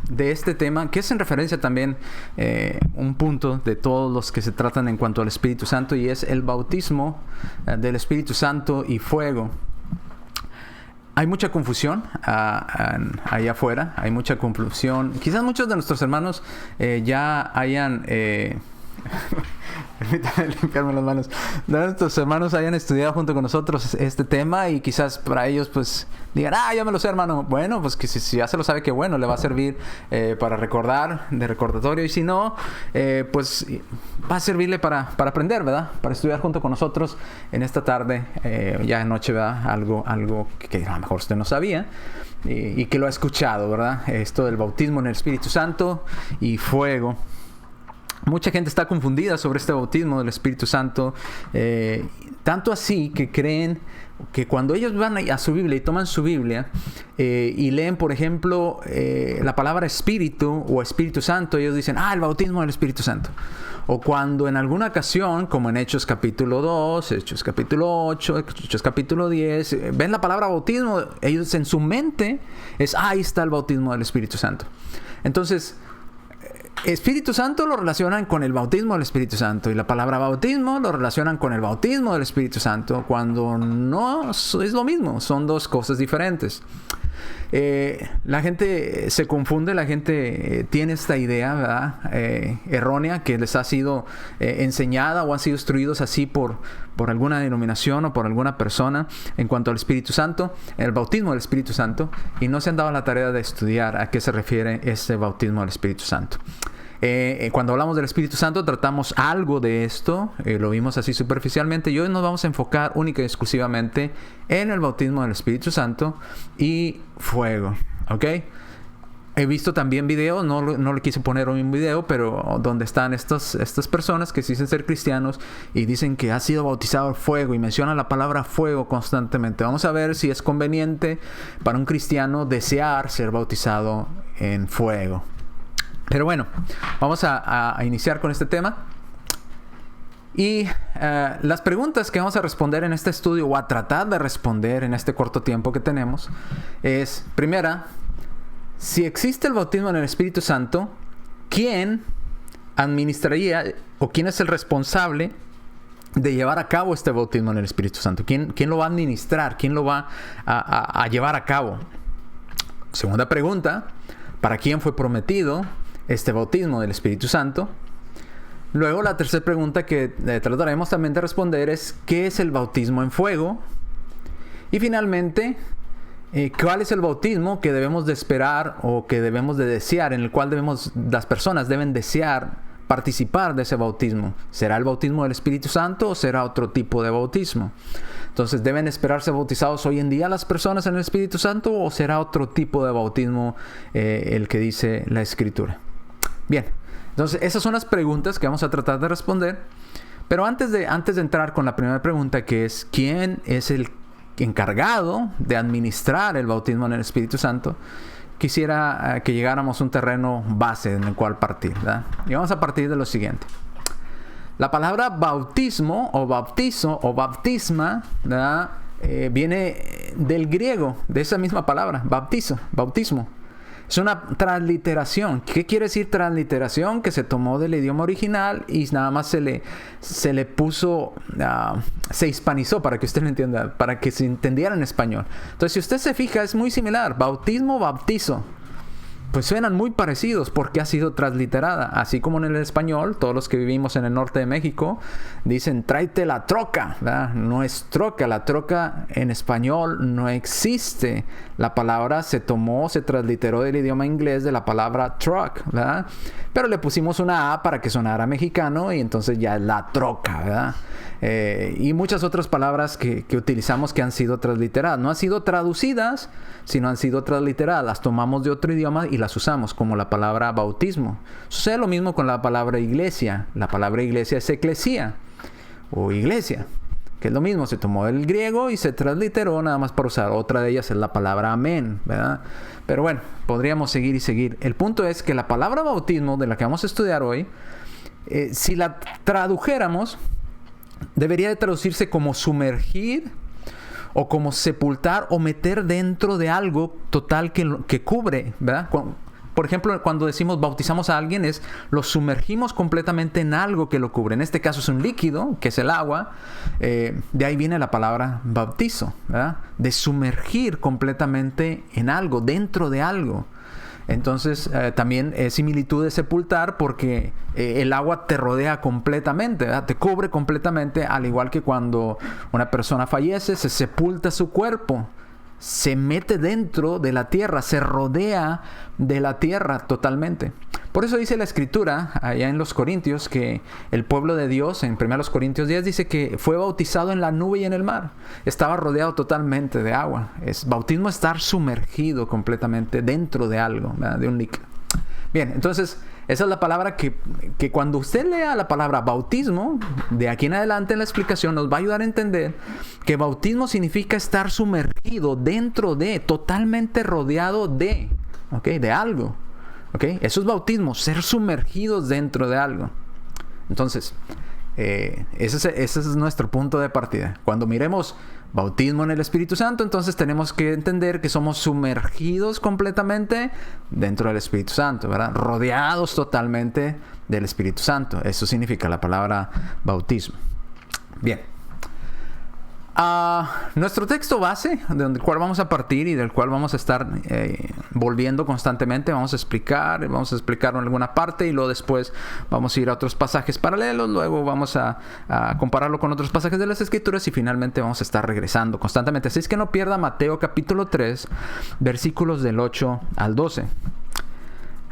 de este tema, que es en referencia también un punto de todos los que se tratan en cuanto al Espíritu Santo, y es el bautismo del Espíritu Santo y fuego. Hay mucha confusión allá afuera, hay mucha confusión. Quizás muchos de nuestros hermanos ya hayan... permítame limpiarme las manos. Nuestros hermanos hayan estudiado junto con nosotros este tema y quizás para ellos pues digan, ya me lo sé, hermano. Bueno, pues que si ya se lo sabe, que bueno, le va a servir para recordar, de recordatorio, y si no, pues va a servirle para aprender, ¿verdad? Para estudiar junto con nosotros en esta tarde, ya anoche, ¿verdad? Algo que a lo mejor usted no sabía y que lo ha escuchado, ¿verdad? Esto del bautismo en el Espíritu Santo y fuego. Mucha gente está confundida sobre este bautismo del Espíritu Santo, tanto así que creen que cuando ellos van a su Biblia y toman su Biblia y leen, por ejemplo, la palabra Espíritu o Espíritu Santo, ellos dicen, el bautismo del Espíritu Santo. O cuando en alguna ocasión, como en Hechos capítulo 2, Hechos capítulo 8, Hechos capítulo 10, ven la palabra bautismo, ellos en su mente es, ahí está el bautismo del Espíritu Santo. Entonces, Espíritu Santo lo relacionan con el bautismo del Espíritu Santo, y la palabra bautismo lo relacionan con el bautismo del Espíritu Santo, cuando no es lo mismo, son dos cosas diferentes. La gente se confunde, la gente tiene esta idea, ¿verdad? Errónea, que les ha sido enseñada o han sido instruidos así por alguna denominación o por alguna persona en cuanto al Espíritu Santo, el bautismo del Espíritu Santo, y no se han dado la tarea de estudiar a qué se refiere este bautismo del Espíritu Santo. Cuando hablamos del Espíritu Santo tratamos algo de esto, lo vimos así superficialmente, y hoy nos vamos a enfocar única y exclusivamente en el bautismo del Espíritu Santo y fuego, ¿ok? He visto también videos, no le quise poner hoy un video, pero donde están estas personas que se dicen ser cristianos y dicen que ha sido bautizado en fuego y mencionan la palabra fuego constantemente. Vamos a ver si es conveniente para un cristiano desear ser bautizado en fuego. Pero bueno, vamos a iniciar con este tema. Y las preguntas que vamos a responder en este estudio, o a tratar de responder en este corto tiempo que tenemos, es, primera, si existe el bautismo en el Espíritu Santo, ¿quién administraría o quién es el responsable de llevar a cabo este bautismo en el Espíritu Santo? ¿Quién lo va a administrar? ¿Quién lo va a llevar a cabo? Segunda pregunta, ¿para quién fue prometido este bautismo del Espíritu Santo? Luego, la tercera pregunta que trataremos también de responder es, ¿qué es el bautismo en fuego? Y finalmente, ¿cuál es el bautismo que debemos de esperar o que debemos de desear, en el cual las personas deben desear participar de ese bautismo? ¿Será el bautismo del Espíritu Santo o será otro tipo de bautismo? Entonces, ¿deben esperarse bautizados hoy en día las personas en el Espíritu Santo o será otro tipo de bautismo el que dice la Escritura? Bien, entonces esas son las preguntas que vamos a tratar de responder. Pero antes de entrar con la primera pregunta, que es ¿quién es el encargado de administrar el bautismo en el Espíritu Santo?, quisiera que llegáramos a un terreno base en el cual partir, ¿verdad? Y vamos a partir de lo siguiente. La palabra bautismo o bautizo o bautisma, ¿verdad? Viene del griego, de esa misma palabra, bautismo. Es una transliteración. ¿Qué quiere decir transliteración? Que se tomó del idioma original y nada más se le puso, se hispanizó, para que usted lo entienda, para que se entendiera en español. Entonces, si usted se fija, es muy similar. Bautismo, bautizo. Pues suenan muy parecidos porque ha sido transliterada. Así como en el español, todos los que vivimos en el norte de México dicen, tráete la troca, ¿verdad? No es troca, la troca en español no existe. La palabra se transliteró del idioma inglés de la palabra truck, ¿verdad? Pero le pusimos una A para que sonara mexicano y entonces ya es la troca, ¿verdad? Y muchas otras palabras que utilizamos que han sido transliteradas. No han sido traducidas, sino han sido transliteradas. Las tomamos de otro idioma y las usamos, como la palabra bautismo. Sucede lo mismo con la palabra iglesia. La palabra iglesia es eclesía o iglesia, que es lo mismo. Se tomó del griego y se transliteró nada más para usar. Otra de ellas es la palabra amén, ¿verdad? Pero bueno, podríamos seguir y seguir. El punto es que la palabra bautismo, de la que vamos a estudiar hoy, si la tradujéramos, debería de traducirse como sumergir o como sepultar o meter dentro de algo total que cubre, ¿verdad? por ejemplo, cuando decimos bautizamos a alguien, lo sumergimos completamente en algo que lo cubre. En este caso es un líquido, que es el agua. De ahí viene la palabra bautizo, ¿verdad? De sumergir completamente en algo, dentro de algo. Entonces, también es similitud de sepultar porque el agua te rodea completamente, ¿verdad? Te cubre completamente, al igual que cuando una persona fallece, se sepulta su cuerpo, se mete dentro de la tierra, se rodea de la tierra totalmente. Por eso dice la Escritura, allá en los Corintios, que el pueblo de Dios, en 1 Corintios 10, dice que fue bautizado en la nube y en el mar. Estaba rodeado totalmente de agua. Bautismo es estar sumergido completamente dentro de algo, ¿verdad? De un líquido. Bien, entonces, esa es la palabra que cuando usted lea la palabra bautismo, de aquí en adelante en la explicación nos va a ayudar a entender que bautismo significa estar sumergido dentro de, totalmente rodeado de, ¿ok? De algo. ¿Okay? Eso es bautismo, ser sumergidos dentro de algo. Entonces, ese es nuestro punto de partida. Cuando miremos bautismo en el Espíritu Santo, entonces tenemos que entender que somos sumergidos completamente dentro del Espíritu Santo, ¿verdad? Rodeados totalmente del Espíritu Santo. Eso significa la palabra bautismo. Bien. Nuestro texto base, del cual vamos a partir y del cual vamos a estar volviendo constantemente, vamos a explicarlo en alguna parte y luego después vamos a ir a otros pasajes paralelos, luego vamos a compararlo con otros pasajes de las Escrituras y finalmente vamos a estar regresando constantemente. Así es que no pierda Mateo capítulo 3, versículos del 8 al 12.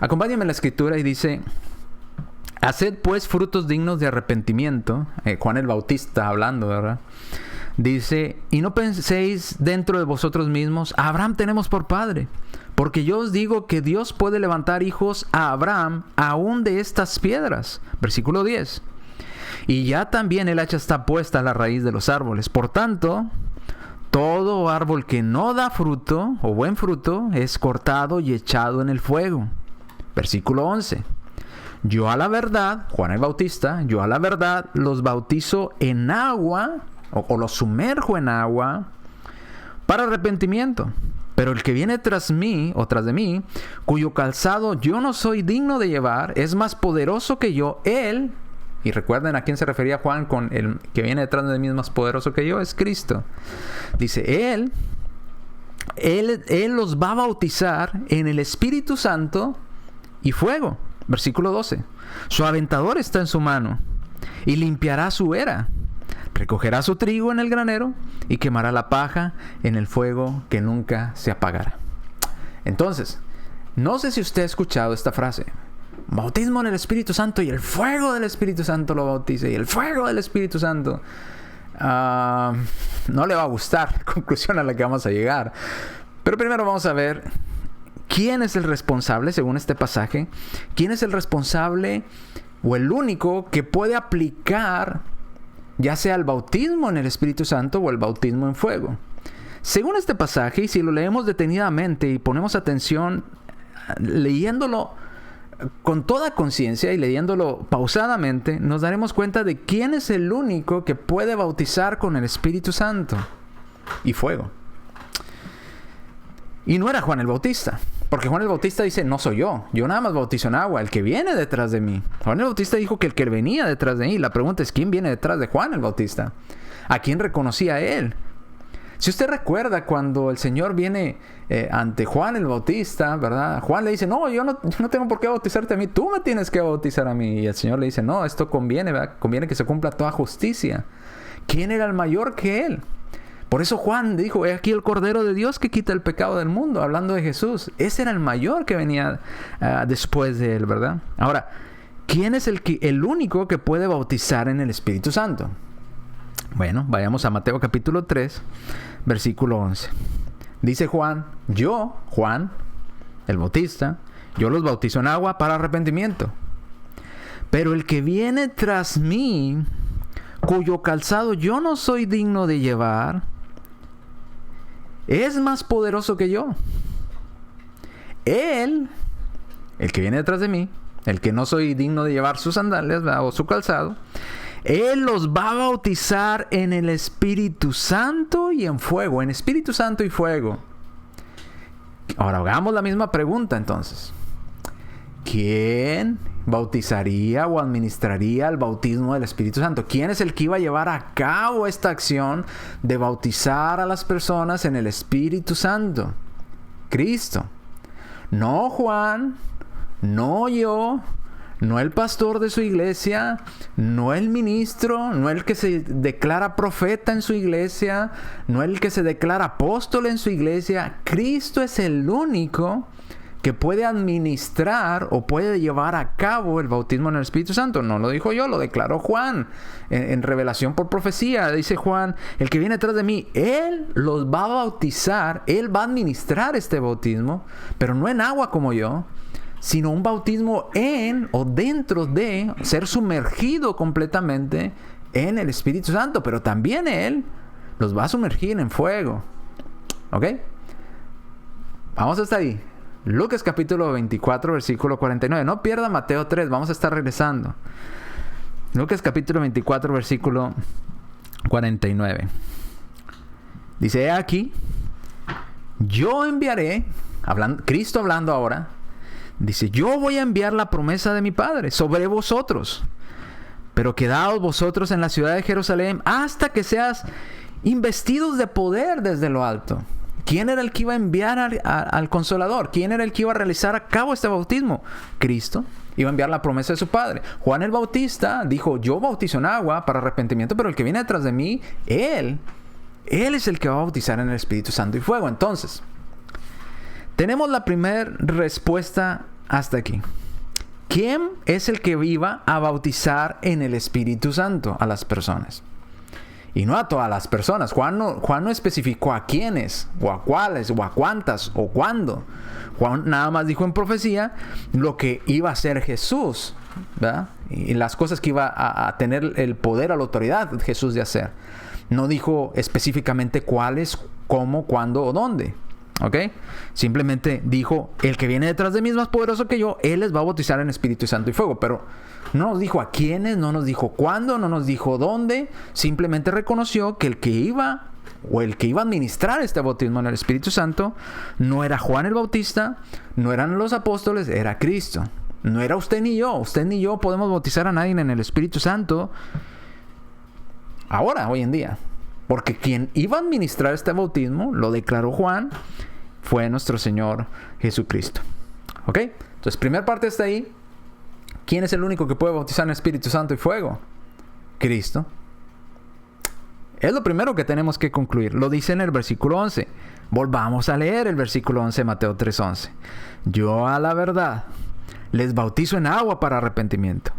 Acompáñenme en la Escritura y dice: haced pues frutos dignos de arrepentimiento. Juan el Bautista hablando, ¿verdad? Dice: y no penséis dentro de vosotros mismos, a Abraham tenemos por padre. Porque yo os digo que Dios puede levantar hijos a Abraham aún de estas piedras. Versículo 10. Y ya también el hacha está puesta a la raíz de los árboles. Por tanto, todo árbol que no da fruto o buen fruto es cortado y echado en el fuego. Versículo 11. Yo a la verdad, Juan el Bautista, yo a la verdad los bautizo en agua o los sumerjo en agua para arrepentimiento. Pero el que viene tras mí o tras de mí, cuyo calzado yo no soy digno de llevar, es más poderoso que yo. Él, y recuerden a quién se refería Juan con el que viene detrás de mí es más poderoso que yo, es Cristo. Dice, Él los va a bautizar en el Espíritu Santo y fuego. Versículo 12. Su aventador está en su mano y limpiará su era. Recogerá su trigo en el granero y quemará la paja en el fuego que nunca se apagará. Entonces, no sé si usted ha escuchado esta frase: bautismo en el Espíritu Santo y el fuego del Espíritu Santo lo bautice, y el fuego del Espíritu Santo. No le va a gustar la conclusión a la que vamos a llegar. Pero primero vamos a ver quién es el responsable, según este pasaje. ¿Quién es el responsable o el único que puede aplicar ya sea el bautismo en el Espíritu Santo o el bautismo en fuego? Según este pasaje, y si lo leemos detenidamente y ponemos atención leyéndolo con toda conciencia y leyéndolo pausadamente, nos daremos cuenta de quién es el único que puede bautizar con el Espíritu Santo y fuego. Y no era Juan el Bautista, porque Juan el Bautista dice: no soy yo nada más bautizo en agua, el que viene detrás de mí. Juan el Bautista dijo que el que venía detrás de mí. La pregunta es: ¿quién viene detrás de Juan el Bautista? ¿A quién reconocía él? Si usted recuerda cuando el Señor viene ante Juan el Bautista, ¿verdad? Juan le dice: no, yo no tengo por qué bautizarte a mí, tú me tienes que bautizar a mí. Y el Señor le dice: no, esto conviene, ¿verdad? Conviene que se cumpla toda justicia. ¿Quién era el mayor que él? Por eso Juan dijo: he aquí el Cordero de Dios que quita el pecado del mundo, hablando de Jesús. Ese era el mayor que venía después de él, ¿verdad? Ahora, ¿quién es el único que puede bautizar en el Espíritu Santo? Bueno, vayamos a Mateo capítulo 3, versículo 11. Dice Juan: yo, Juan, el Bautista, yo los bautizo en agua para arrepentimiento. Pero el que viene tras mí, cuyo calzado yo no soy digno de llevar, es más poderoso que yo. Él, el que viene detrás de mí, el que no soy digno de llevar sus sandalias, ¿verdad?, o su calzado, Él los va a bautizar en el Espíritu Santo y en fuego. En Espíritu Santo y fuego. Ahora hagamos la misma pregunta entonces. ¿quién bautizaría o administraría el bautismo del Espíritu Santo? ¿Quién es el que iba a llevar a cabo esta acción de bautizar a las personas en el Espíritu Santo? Cristo. No Juan, no yo, no el pastor de su iglesia, no el ministro, no el que se declara profeta en su iglesia, no el que se declara apóstol en su iglesia. Cristo es el único que puede administrar o puede llevar a cabo el bautismo en el Espíritu Santo. No lo dijo yo, lo declaró Juan en revelación por profecía. Dice Juan: el que viene detrás de mí, Él los va a bautizar, Él va a administrar este bautismo, pero no en agua como yo, sino un bautismo en o dentro de ser sumergido completamente en el Espíritu Santo. Pero también Él los va a sumergir en fuego. ¿Ok? Vamos hasta ahí. Lucas capítulo 24, versículo 49. No pierda Mateo 3, vamos a estar regresando. Lucas capítulo 24, versículo 49. Dice: he aquí, yo enviaré, Cristo hablando ahora, dice: yo voy a enviar la promesa de mi Padre sobre vosotros, pero quedaos vosotros en la ciudad de Jerusalén hasta que seas investidos de poder desde lo alto. ¿Quién era el que iba a enviar al Consolador? ¿Quién era el que iba a realizar a cabo este bautismo? Cristo. Iba a enviar la promesa de su Padre. Juan el Bautista dijo: yo bautizo en agua para arrepentimiento, pero el que viene detrás de mí, Él es el que va a bautizar en el Espíritu Santo y fuego. Entonces, tenemos la primera respuesta hasta aquí. ¿Quién es el que iba a bautizar en el Espíritu Santo a las personas? Y no a todas las personas. Juan no especificó a quiénes, o a cuáles, o a cuántas, o cuándo. Juan nada más dijo en profecía lo que iba a hacer Jesús, ¿verdad? Y las cosas que iba a tener el poder, a la autoridad Jesús de hacer. No dijo específicamente cuáles, cómo, cuándo o dónde. ¿Ok? Simplemente dijo: el que viene detrás de mí es más poderoso que yo, Él les va a bautizar en Espíritu Santo y fuego. Pero no nos dijo a quiénes, no nos dijo cuándo, no nos dijo dónde. Simplemente reconoció que el que iba a administrar este bautismo en el Espíritu Santo no era Juan el Bautista, no eran los apóstoles, era Cristo. No era usted ni yo. Usted ni yo podemos bautizar a nadie en el Espíritu Santo ahora, hoy en día. Porque quien iba a administrar este bautismo, lo declaró Juan, fue nuestro Señor Jesucristo. ¿Ok? Entonces, primera parte está ahí. ¿Quién es el único que puede bautizar en Espíritu Santo y fuego? Cristo. Es lo primero que tenemos que concluir. Lo dice en el versículo 11. Volvamos a leer el versículo 11 de Mateo 3:11. Yo a la verdad les bautizo en agua para arrepentimiento.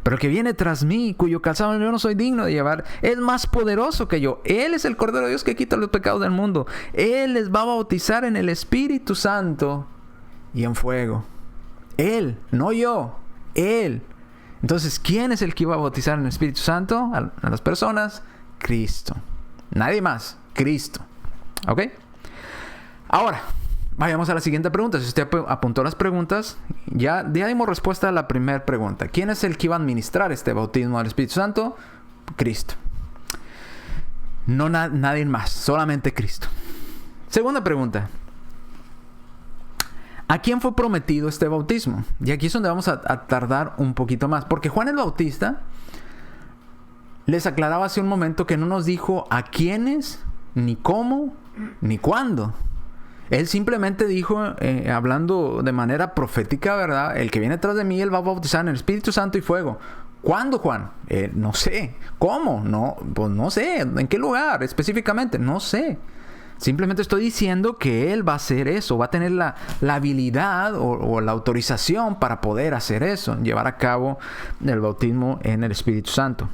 Pero el que viene tras mí, cuyo calzado yo no soy digno de llevar, es más poderoso que yo. Él es el Cordero de Dios que quita los pecados del mundo. Él les va a bautizar en el Espíritu Santo y en fuego. Él, no yo. Él. Entonces, ¿quién es el que iba a bautizar en el Espíritu Santo a las personas? Cristo. Nadie más. Cristo. ¿Ok? Ahora, vayamos a la siguiente pregunta. Si usted apuntó las preguntas, ya dimos respuesta a la primera pregunta. ¿Quién es el que iba a administrar este bautismo del Espíritu Santo? Cristo. No nadie más, solamente Cristo. Segunda pregunta. ¿A quién fue prometido este bautismo? Y aquí es donde vamos a tardar un poquito más. Porque Juan el Bautista les aclaraba hace un momento que no nos dijo a quiénes, ni cómo, ni cuándo. Él simplemente dijo, hablando de manera profética, ¿verdad? El que viene detrás de mí, Él va a bautizar en el Espíritu Santo y fuego. ¿Cuándo, Juan? No sé. ¿Cómo? No, pues no sé. ¿En qué lugar específicamente? No sé. Simplemente estoy diciendo que Él va a hacer eso. Va a tener la habilidad o la autorización para poder hacer eso. Llevar a cabo el bautismo en el Espíritu Santo.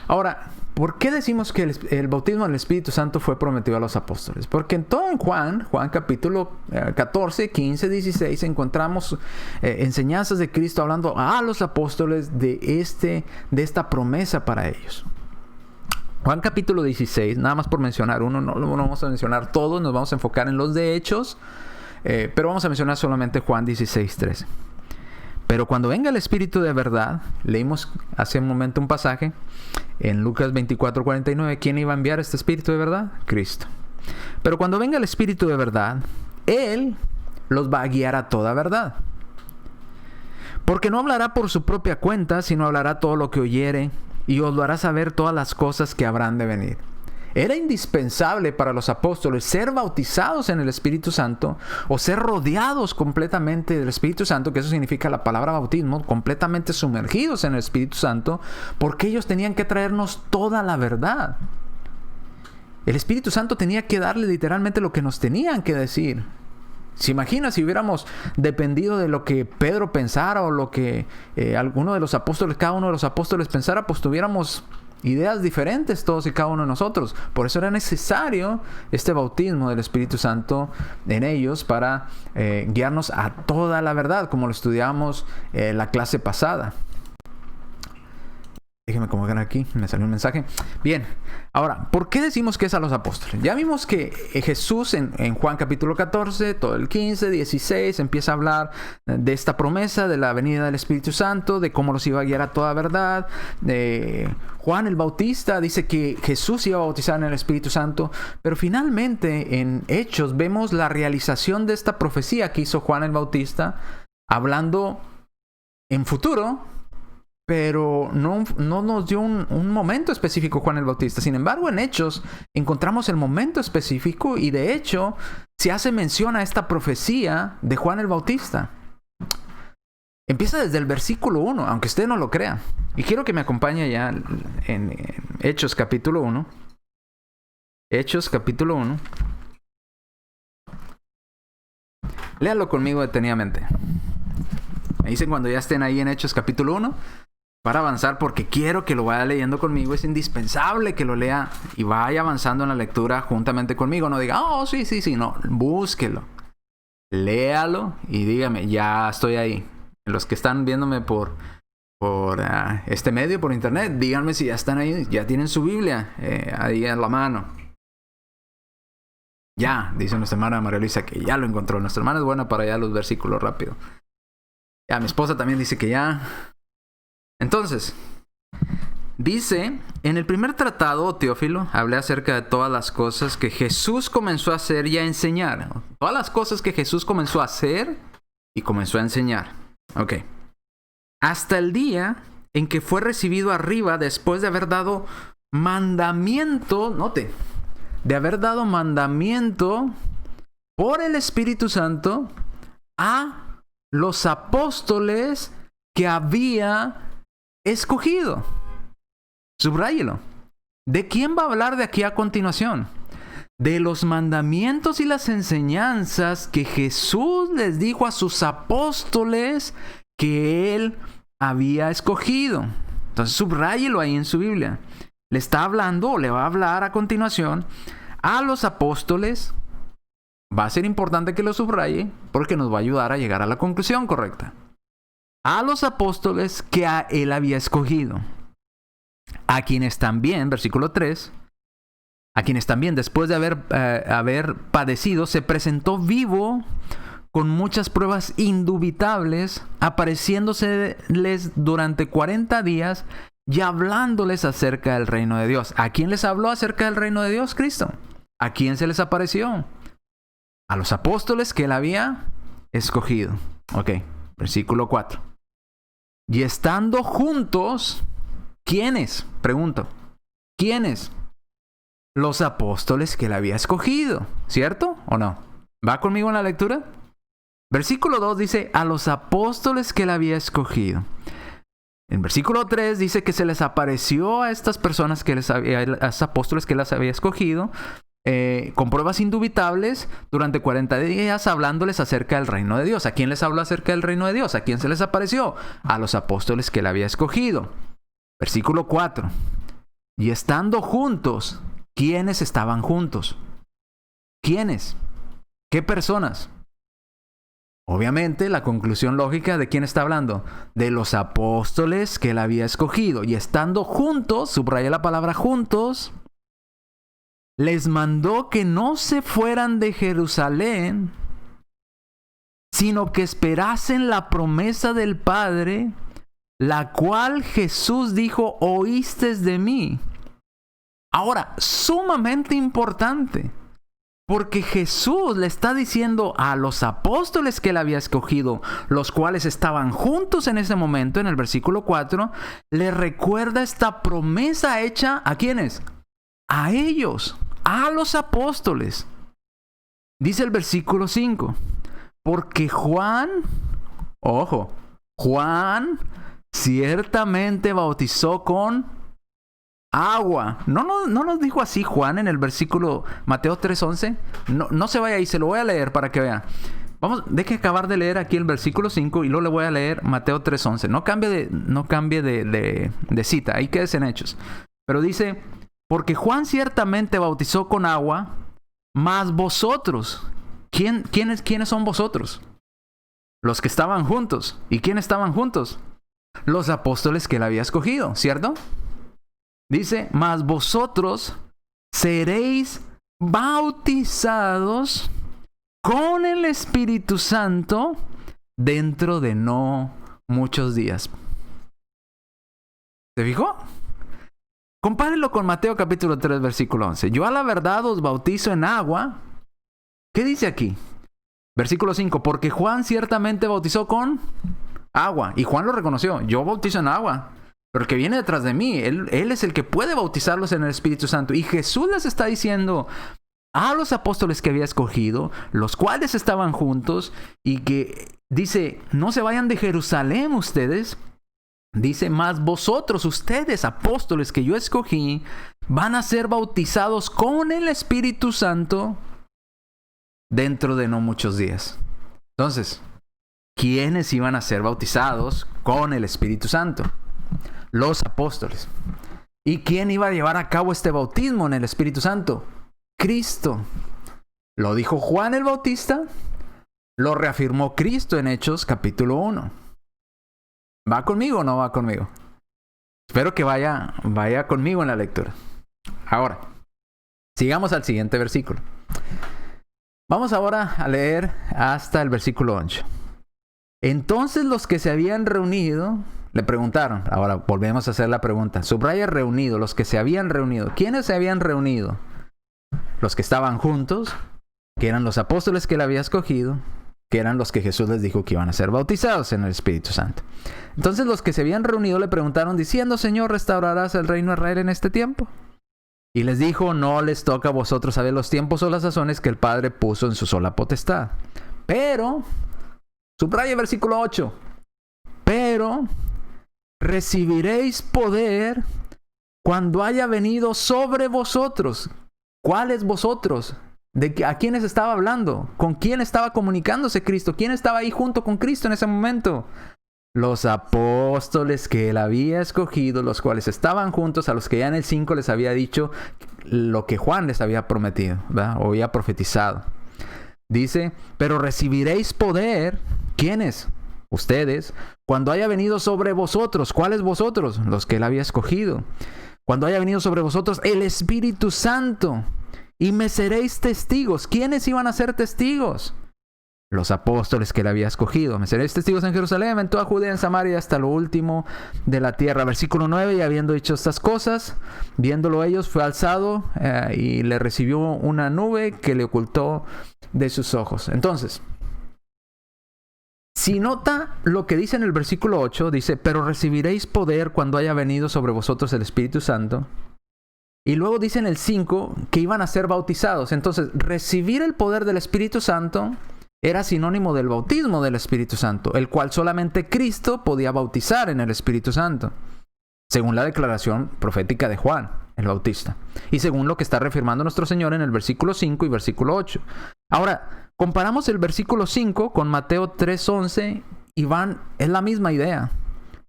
Ahora, ¿por qué decimos que el bautismo en el Espíritu Santo fue prometido a los apóstoles? Porque en todo en Juan capítulo 14, 15, 16, encontramos enseñanzas de Cristo hablando a los apóstoles de esta promesa para ellos. Juan capítulo 16, nada más por mencionar uno, no vamos a mencionar todos, nos vamos a enfocar en los de Hechos, pero vamos a mencionar solamente Juan 16, 13. Pero cuando venga el Espíritu de verdad, leímos hace un momento un pasaje en Lucas 24, 49, ¿quién iba a enviar este Espíritu de verdad? Cristo. Pero cuando venga el Espíritu de verdad, Él los va a guiar a toda verdad. Porque no hablará por su propia cuenta, sino hablará todo lo que oyere, y os lo hará saber todas las cosas que habrán de venir. Era indispensable para los apóstoles ser bautizados en el Espíritu Santo o ser rodeados completamente del Espíritu Santo, que eso significa la palabra bautismo, completamente sumergidos en el Espíritu Santo, porque ellos tenían que traernos toda la verdad. El Espíritu Santo tenía que darle literalmente lo que nos tenían que decir. ¿Se imagina si hubiéramos dependido de lo que Pedro pensara o lo que alguno de los apóstoles, cada uno de los apóstoles pensara? Pues tuviéramos ideas diferentes todos y cada uno de nosotros. Por eso era necesario este bautismo del Espíritu Santo en ellos para guiarnos a toda la verdad, como lo estudiamos la clase pasada. Déjenme colocar aquí, me salió un mensaje. Bien, ahora, ¿por qué decimos que es a los apóstoles? Ya vimos que Jesús en Juan capítulo 14, todo el 15, 16, empieza a hablar de esta promesa de la venida del Espíritu Santo, de cómo los iba a guiar a toda verdad. Juan el Bautista dice que Jesús iba a bautizar en el Espíritu Santo, pero finalmente en Hechos vemos la realización de esta profecía que hizo Juan el Bautista, hablando en futuro, pero no nos dio un momento específico Juan el Bautista. Sin embargo, en Hechos encontramos el momento específico y de hecho se hace mención a esta profecía de Juan el Bautista. Empieza desde el versículo 1, aunque usted no lo crea. Y quiero que me acompañe ya en Hechos capítulo 1. Hechos capítulo 1. Léalo conmigo detenidamente. Me dicen cuando ya estén ahí en Hechos capítulo 1. Para avanzar, porque quiero que lo vaya leyendo conmigo. Es indispensable que lo lea y vaya avanzando en la lectura juntamente conmigo. No diga, oh, sí. No, búsquelo. Léalo y dígame, ya estoy ahí. Los que están viéndome por este medio, por internet, díganme si ya están ahí, ya tienen su Biblia ahí en la mano. Ya, dice nuestra hermana María Luisa que ya lo encontró. Nuestra hermana es buena para ya los versículos rápido. Ya, mi esposa también dice que ya. Entonces, dice, en el primer tratado, Teófilo, hablé acerca de todas las cosas que Jesús comenzó a hacer y a enseñar. Todas las cosas que Jesús comenzó a hacer y comenzó a enseñar. Ok. Hasta el día en que fue recibido arriba después de haber dado mandamiento, note, de haber dado mandamiento por el Espíritu Santo a los apóstoles que había escogido. Subráyelo. ¿De quién va a hablar de aquí a continuación? De los mandamientos y las enseñanzas que Jesús les dijo a sus apóstoles que él había escogido. Entonces subráyelo ahí en su Biblia. Le está hablando o le va a hablar a continuación a los apóstoles. Va a ser importante que lo subraye porque nos va a ayudar a llegar a la conclusión correcta. A los apóstoles que a él había escogido, a quienes también, versículo 3, a quienes también después de haber padecido, se presentó vivo con muchas pruebas indubitables, apareciéndoseles durante 40 días y hablándoles acerca del reino de Dios. ¿A quién les habló acerca del reino de Dios, Cristo? ¿A quién se les apareció? A los apóstoles que él había escogido. Ok, versículo 4. Y estando juntos, ¿quiénes? Pregunto. ¿Quiénes? Los apóstoles que él había escogido. ¿Cierto o no? ¿Va conmigo en la lectura? Versículo 2 dice, a los apóstoles que él había escogido. En versículo 3 dice que se les apareció a estas personas, a estos apóstoles que él las había escogido, con pruebas indubitables durante 40 días hablándoles acerca del reino de Dios. ¿A quién les habló acerca del reino de Dios? ¿A quién se les apareció? A los apóstoles que él había escogido. Versículo 4. Y estando juntos, ¿quiénes estaban juntos? ¿Quiénes? ¿Qué personas? Obviamente la conclusión lógica de quién está hablando, de los apóstoles que él había escogido. Y estando juntos, subraya la palabra juntos, les mandó que no se fueran de Jerusalén, sino que esperasen la promesa del Padre, la cual Jesús dijo, oístes de mí. Ahora, sumamente importante, Porque Jesús le está diciendo a los apóstoles que él había escogido, los cuales estaban juntos en ese momento, en el versículo 4, le recuerda esta promesa hecha ¿a quiénes? A ellos, a los apóstoles. Dice el versículo 5, porque Juan ciertamente bautizó con agua. No nos dijo así Juan en el versículo Mateo 3:11. No se vaya ahí, se lo voy a leer para que vean. Deje acabar de leer aquí el versículo 5 y luego le voy a leer Mateo 3:11. No cambie de cita, ahí quédese en Hechos. Pero dice, porque Juan ciertamente bautizó con agua, mas vosotros, ¿quiénes son vosotros? Los que estaban juntos. ¿Y quiénes estaban juntos? Los apóstoles que él había escogido, ¿cierto? Dice, mas vosotros seréis bautizados con el Espíritu Santo dentro de no muchos días. ¿Se fijó? Compárenlo con Mateo capítulo 3, versículo 11. Yo a la verdad os bautizo en agua. ¿Qué dice aquí? Versículo 5. Porque Juan ciertamente bautizó con agua. Y Juan lo reconoció. Yo bautizo en agua. Pero el que viene detrás de mí, él es el que puede bautizarlos en el Espíritu Santo. Y Jesús les está diciendo a los apóstoles que había escogido, los cuales estaban juntos, y que dice, no se vayan de Jerusalén ustedes. Dice, mas vosotros, ustedes, apóstoles que yo escogí, van a ser bautizados con el Espíritu Santo dentro de no muchos días. Entonces, ¿quiénes iban a ser bautizados con el Espíritu Santo? Los apóstoles. ¿Y quién iba a llevar a cabo este bautismo en el Espíritu Santo? Cristo. Lo dijo Juan el Bautista, lo reafirmó Cristo en Hechos capítulo 1. ¿Va conmigo o no va conmigo? Espero que vaya conmigo en la lectura. Ahora, sigamos al siguiente versículo. Vamos ahora a leer hasta el versículo 8. Entonces los que se habían reunido le preguntaron. Ahora volvemos a hacer la pregunta. Subraya reunido, los que se habían reunido. ¿Quiénes se habían reunido? Los que estaban juntos, que eran los apóstoles que él había escogido, que eran los que Jesús les dijo que iban a ser bautizados en el Espíritu Santo. Entonces los que se habían reunido le preguntaron diciendo, Señor, ¿restaurarás el reino de Israel en este tiempo? Y les dijo, no les toca a vosotros saber los tiempos o las sazones que el Padre puso en su sola potestad. Pero, subraya el versículo 8, pero recibiréis poder cuando haya venido sobre vosotros. ¿Cuáles vosotros? ¿A quiénes estaba hablando? ¿Con quién estaba comunicándose Cristo? ¿Quién estaba ahí junto con Cristo en ese momento? Los apóstoles que él había escogido, los cuales estaban juntos, a los que ya en el 5 les había dicho lo que Juan les había prometido, ¿verdad? O había profetizado. Dice, pero recibiréis poder. ¿Quiénes? Ustedes. Cuando haya venido sobre vosotros. ¿Cuáles vosotros? Los que él había escogido. Cuando haya venido sobre vosotros el Espíritu Santo. Y me seréis testigos. ¿Quiénes iban a ser testigos? Los apóstoles que él había escogido. Me seréis testigos en Jerusalén, en toda Judea, en Samaria, hasta lo último de la tierra. Versículo 9, y habiendo dicho estas cosas, viéndolo ellos, fue alzado y le recibió una nube que le ocultó de sus ojos. Entonces, si nota lo que dice en el versículo 8, dice, pero recibiréis poder cuando haya venido sobre vosotros el Espíritu Santo. Y luego dice en el 5 que iban a ser bautizados. Entonces, recibir el poder del Espíritu Santo era sinónimo del bautismo del Espíritu Santo, el cual solamente Cristo podía bautizar en el Espíritu Santo, según la declaración profética de Juan, el Bautista, y según lo que está reafirmando nuestro Señor en el versículo 5 y versículo 8. Ahora, comparamos el versículo 5 con Mateo 3:11 y es la misma idea,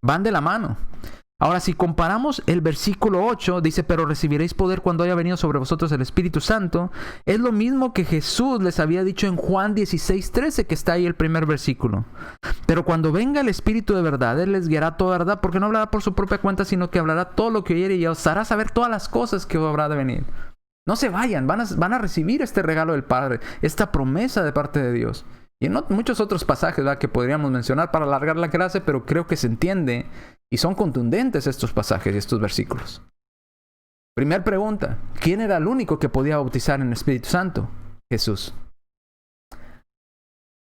van de la mano. Ahora, si comparamos el versículo 8, dice, pero recibiréis poder cuando haya venido sobre vosotros el Espíritu Santo. Es lo mismo que Jesús les había dicho en Juan 16:13, que está ahí el primer versículo. Pero cuando venga el Espíritu de verdad, Él les guiará toda verdad, porque no hablará por su propia cuenta, sino que hablará todo lo que oyere y os hará saber todas las cosas que habrá de venir. No se vayan, van a recibir este regalo del Padre, esta promesa de parte de Dios. Y en muchos otros pasajes, ¿verdad?, que podríamos mencionar para alargar la clase, pero creo que se entiende y son contundentes estos pasajes y estos versículos. Primer pregunta, ¿quién era el único que podía bautizar en el Espíritu Santo? Jesús.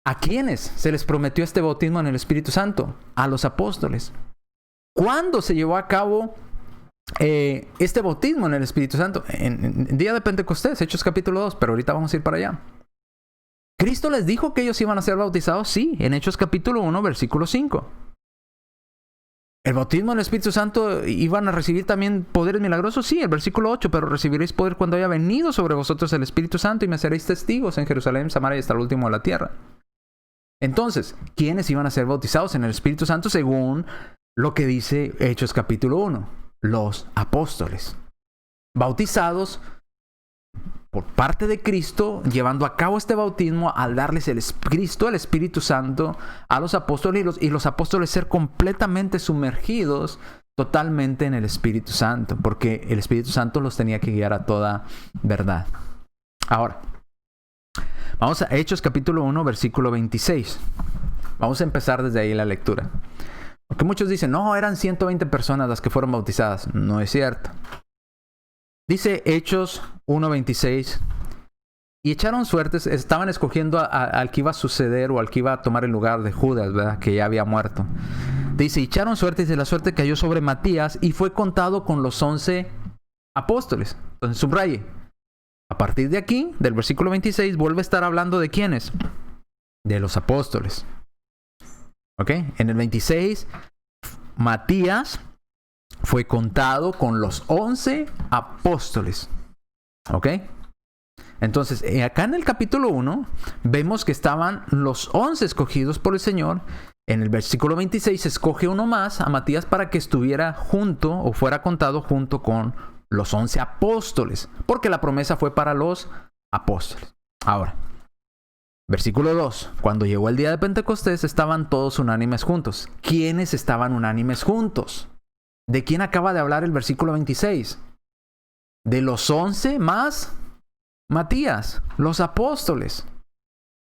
¿A quiénes se les prometió este bautismo en el Espíritu Santo? A los apóstoles. ¿Cuándo se llevó a cabo este bautismo en el Espíritu Santo? En día de Pentecostés, Hechos capítulo 2, pero ahorita vamos a ir para allá. ¿Cristo les dijo que ellos iban a ser bautizados? Sí, en Hechos capítulo 1, versículo 5. ¿El bautismo en el Espíritu Santo iban a recibir también poderes milagrosos? Sí, el versículo 8, pero recibiréis poder cuando haya venido sobre vosotros el Espíritu Santo y me seréis testigos en Jerusalén, Samaria y hasta el último de la tierra. Entonces, ¿quiénes iban a ser bautizados en el Espíritu Santo según lo que dice Hechos capítulo 1? Los apóstoles. Bautizados por parte de Cristo, llevando a cabo este bautismo al darles el Espíritu Santo a los apóstoles y los apóstoles ser completamente sumergidos totalmente en el Espíritu Santo, porque el Espíritu Santo los tenía que guiar a toda verdad. Ahora, vamos a Hechos capítulo 1, versículo 26. Vamos a empezar desde ahí la lectura. Porque muchos dicen, no, eran 120 personas las que fueron bautizadas. No es cierto. Dice Hechos 1:26, y echaron suertes, estaban escogiendo al que iba a suceder o al que iba a tomar el lugar de Judas, ¿verdad? Que ya había muerto. Dice, echaron suertes y la suerte cayó sobre Matías y fue contado con los 11 apóstoles. Entonces subraye. A partir de aquí, del versículo 26, vuelve a estar hablando de quiénes. De los apóstoles. ¿Ok? En el 26, Matías fue contado con los 11 apóstoles. ¿Ok? Entonces, acá en el capítulo 1, vemos que estaban los 11 escogidos por el Señor. En el versículo 26 se escoge uno más, a Matías, para que estuviera junto o fuera contado junto con los 11 apóstoles. Porque la promesa fue para los apóstoles. Ahora, versículo 2. Cuando llegó el día de Pentecostés, estaban todos unánimes juntos. ¿Quiénes estaban unánimes juntos? ¿De quién acaba de hablar el versículo 26? De los 11 más Matías, los apóstoles.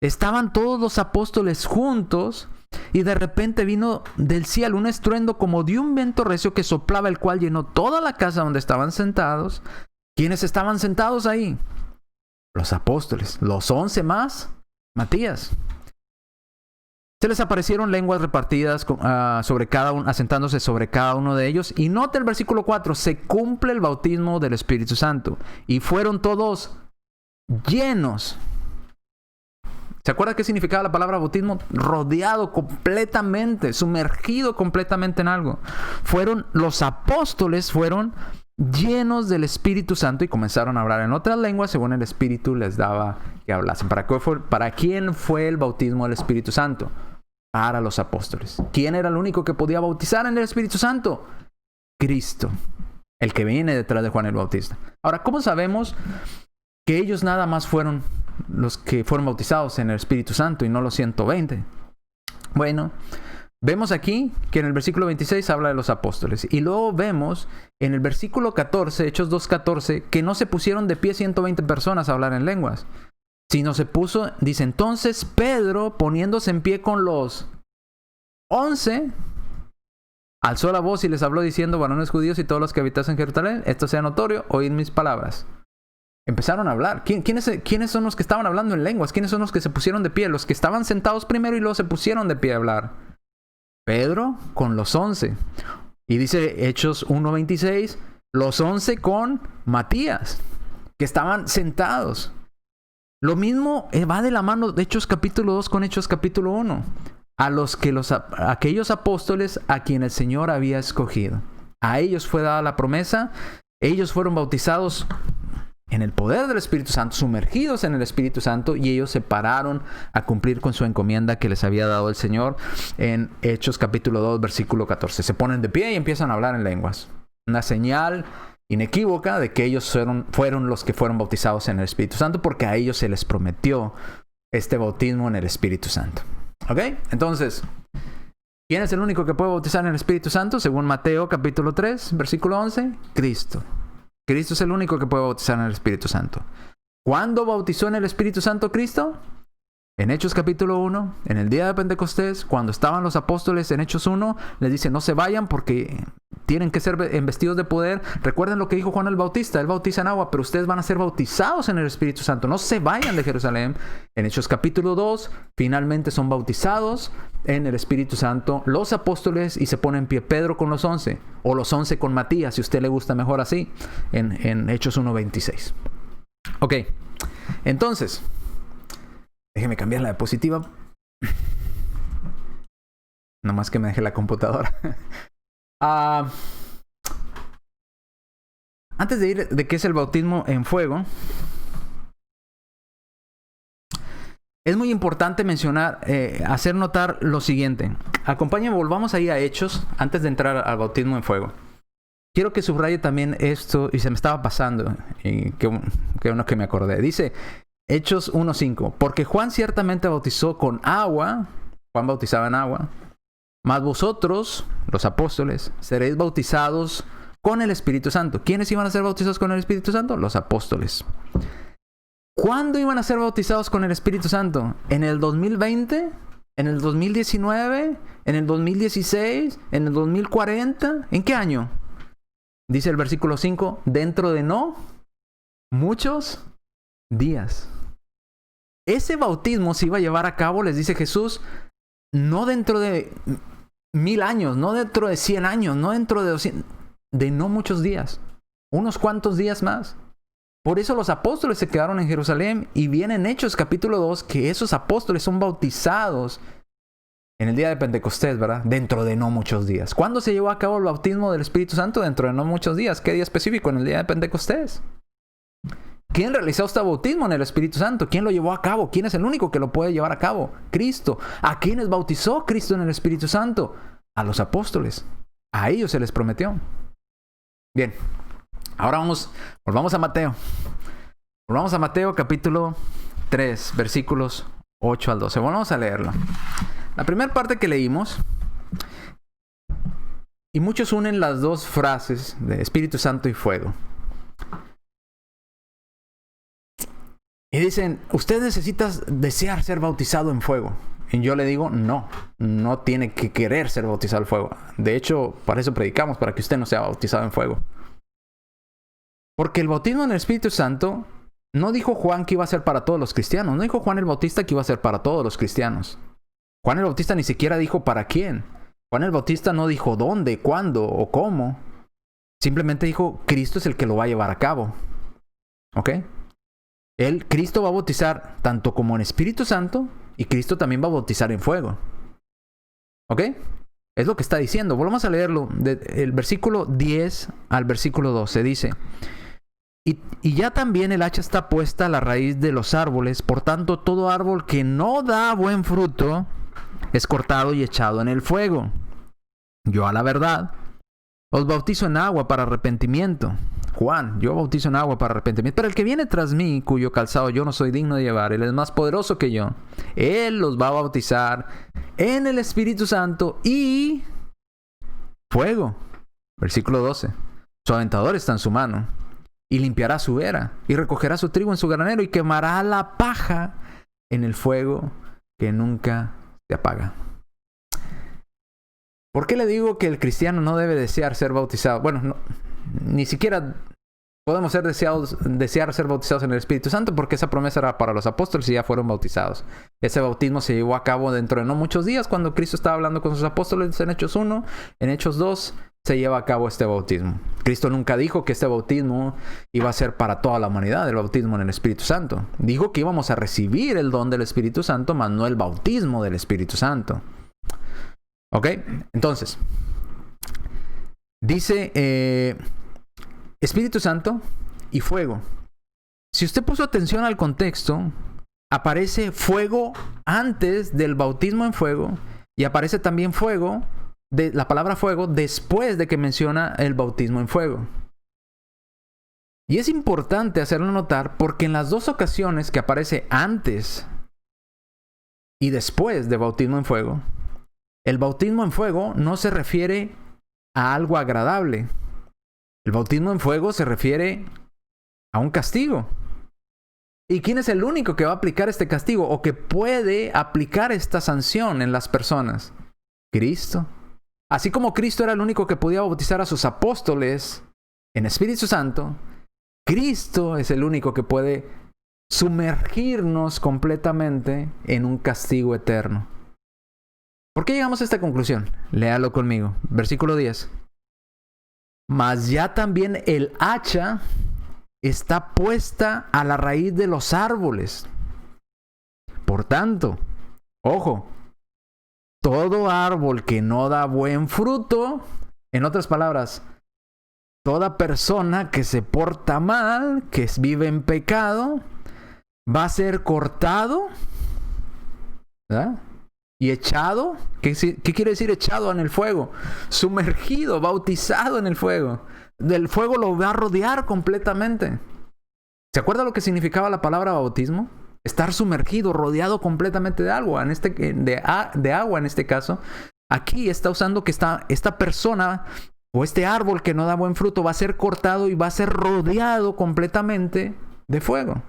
Estaban todos los apóstoles juntos y de repente vino del cielo un estruendo como de un viento recio que soplaba, el cual llenó toda la casa donde estaban sentados. ¿Quiénes estaban sentados ahí? Los apóstoles, los 11 más Matías. Se les aparecieron lenguas repartidas sobre cada uno, asentándose sobre cada uno de ellos. Y nota el versículo 4, se cumple el bautismo del Espíritu Santo. Y fueron todos llenos. ¿Se acuerda qué significaba la palabra bautismo? Rodeado completamente, sumergido completamente en algo. Los apóstoles fueron llenos del Espíritu Santo y comenzaron a hablar en otras lenguas según el Espíritu les daba que hablasen. ¿Para quién fue el bautismo del Espíritu Santo? Para los apóstoles. ¿Quién era el único que podía bautizar en el Espíritu Santo? Cristo, el que viene detrás de Juan el Bautista. Ahora, ¿cómo sabemos que ellos nada más fueron los que fueron bautizados en el Espíritu Santo y no los 120? Bueno, vemos aquí que en el versículo 26 habla de los apóstoles. Y luego vemos en el versículo 14, Hechos 2:14, que no se pusieron de pie 120 personas a hablar en lenguas. Sino se puso, dice, entonces Pedro, poniéndose en pie con los 11, alzó la voz y les habló diciendo, varones judíos y todos los que habitasen en Jerusalén, esto sea notorio, oíd mis palabras. Empezaron a hablar. ¿Quiénes son los que estaban hablando en lenguas? ¿Quiénes son los que se pusieron de pie? Los que estaban sentados primero y luego se pusieron de pie a hablar. Pedro con los 11. Y dice Hechos 1:26, los 11 con Matías, que estaban sentados. Lo mismo va de la mano de Hechos capítulo 2 con Hechos capítulo 1. Aquellos apóstoles a quienes el Señor había escogido. A ellos fue dada la promesa. Ellos fueron bautizados en el poder del Espíritu Santo, sumergidos en el Espíritu Santo, y ellos se pararon a cumplir con su encomienda que les había dado el Señor en Hechos capítulo 2, versículo 14. Se ponen de pie y empiezan a hablar en lenguas. Una señal inequívoca de que ellos fueron los que fueron bautizados en el Espíritu Santo, porque a ellos se les prometió este bautismo en el Espíritu Santo. ¿Ok? Entonces, ¿quién es el único que puede bautizar en el Espíritu Santo? Según Mateo capítulo 3, versículo 11, Cristo. Cristo es el único que puede bautizar en el Espíritu Santo. ¿Cuándo bautizó en el Espíritu Santo Cristo? En Hechos capítulo 1, en el día de Pentecostés, cuando estaban los apóstoles en Hechos 1, les dice, no se vayan porque tienen que ser vestidos de poder. Recuerden lo que dijo Juan el Bautista, él bautiza en agua, pero ustedes van a ser bautizados en el Espíritu Santo. No se vayan de Jerusalén. En Hechos capítulo 2, finalmente son bautizados en el Espíritu Santo los apóstoles y se pone en pie Pedro con los 11, o los 11 con Matías, si a usted le gusta mejor así, en Hechos 1:26. Ok, entonces, déjeme cambiar la diapositiva. Nomás que me deje la computadora. Antes de ir de qué es el bautismo en fuego, es muy importante mencionar, hacer notar lo siguiente. Acompáñenme, volvamos ahí a Hechos antes de entrar al bautismo en fuego. Quiero que subraye también esto, y se me estaba pasando, y qué bueno que me acordé. Dice Hechos 1:5, porque Juan ciertamente bautizó con agua, Juan bautizaba en agua, mas vosotros, los apóstoles, seréis bautizados con el Espíritu Santo. ¿Quiénes iban a ser bautizados con el Espíritu Santo? Los apóstoles. ¿Cuándo iban a ser bautizados con el Espíritu Santo? ¿En el 2020? ¿En el 2019? ¿En el 2016? ¿En el 2040? ¿En qué año? Dice el versículo 5, dentro de no muchos días. Ese bautismo se iba a llevar a cabo, les dice Jesús, no dentro de 1000 años, no dentro de 100 años, no dentro de 200, de no muchos días, unos cuantos días más. Por eso los apóstoles se quedaron en Jerusalén y viene en Hechos capítulo 2 que esos apóstoles son bautizados en el día de Pentecostés, ¿verdad? Dentro de no muchos días. ¿Cuándo se llevó a cabo el bautismo del Espíritu Santo? Dentro de no muchos días. ¿Qué día específico? En el día de Pentecostés. ¿Quién realizó este bautismo en el Espíritu Santo? ¿Quién lo llevó a cabo? ¿Quién es el único que lo puede llevar a cabo? Cristo. ¿A quiénes bautizó Cristo en el Espíritu Santo? A los apóstoles. A ellos se les prometió. Bien. Ahora volvamos a Mateo. Volvamos a Mateo capítulo 3, versículos 8 al 12. Volvamos a leerlo. La primera parte que leímos, y muchos unen las dos frases de Espíritu Santo y fuego. Y dicen, usted necesita desear ser bautizado en fuego. Y yo le digo, no tiene que querer ser bautizado en fuego. De hecho, para eso predicamos, para que usted no sea bautizado en fuego. Porque el bautismo en el Espíritu Santo, no dijo Juan que iba a ser para todos los cristianos. No dijo Juan el Bautista que iba a ser para todos los cristianos. Juan el Bautista ni siquiera dijo para quién. Juan el Bautista no dijo dónde, cuándo o cómo. Simplemente dijo, Cristo es el que lo va a llevar a cabo. ¿Ok? Cristo va a bautizar tanto como en Espíritu Santo y Cristo también va a bautizar en fuego. ¿Ok? Es lo que está diciendo. Volvamos a leerlo. El versículo 10 al versículo 12 dice, y ya también el hacha está puesta a la raíz de los árboles. Por tanto, todo árbol que no da buen fruto es cortado y echado en el fuego. Yo a la verdad os bautizo en agua para arrepentimiento. Juan, yo bautizo en agua para arrepentimiento. Pero el que viene tras mí, cuyo calzado yo no soy digno de llevar, él es más poderoso que yo. Él los va a bautizar en el Espíritu Santo y fuego. Versículo 12. Su aventador está en su mano y limpiará su era y recogerá su trigo en su granero y quemará la paja en el fuego que nunca se apaga. ¿Por qué le digo que el cristiano no debe desear ser bautizado? Bueno, ni siquiera podemos desear ser bautizados en el Espíritu Santo, porque esa promesa era para los apóstoles y ya fueron bautizados. Ese bautismo se llevó a cabo dentro de no muchos días, cuando Cristo estaba hablando con sus apóstoles en Hechos 1, en Hechos 2 se lleva a cabo este bautismo. Cristo nunca dijo que este bautismo iba a ser para toda la humanidad, el bautismo en el Espíritu Santo. Dijo que íbamos a recibir el don del Espíritu Santo, mas no el bautismo del Espíritu Santo. ¿Ok? Entonces, dice Espíritu Santo y fuego. Si usted puso atención al contexto, aparece fuego antes del bautismo en fuego y aparece también fuego, la palabra fuego, después de que menciona el bautismo en fuego. Y es importante hacerlo notar porque en las dos ocasiones que aparece antes y después de bautismo en fuego, el bautismo en fuego no se refiere a algo agradable. El bautismo en fuego se refiere a un castigo. ¿Y quién es el único que va a aplicar este castigo o que puede aplicar esta sanción en las personas? Cristo. Así como Cristo era el único que podía bautizar a sus apóstoles en Espíritu Santo, Cristo es el único que puede sumergirnos completamente en un castigo eterno. ¿Por qué llegamos a esta conclusión? Léalo conmigo. Versículo 10. Mas ya también el hacha está puesta a la raíz de los árboles. Por tanto, ojo, todo árbol que no da buen fruto, en otras palabras, toda persona que se porta mal, que vive en pecado, va a ser cortado, ¿verdad? Y echado. ¿Qué quiere decir echado en el fuego? Sumergido, bautizado en el fuego. Del fuego lo va a rodear completamente. ¿Se acuerda lo que significaba la palabra bautismo? Estar sumergido, rodeado completamente de agua, de agua en este caso. Aquí está usando que esta persona o este árbol que no da buen fruto va a ser cortado y va a ser rodeado completamente de fuego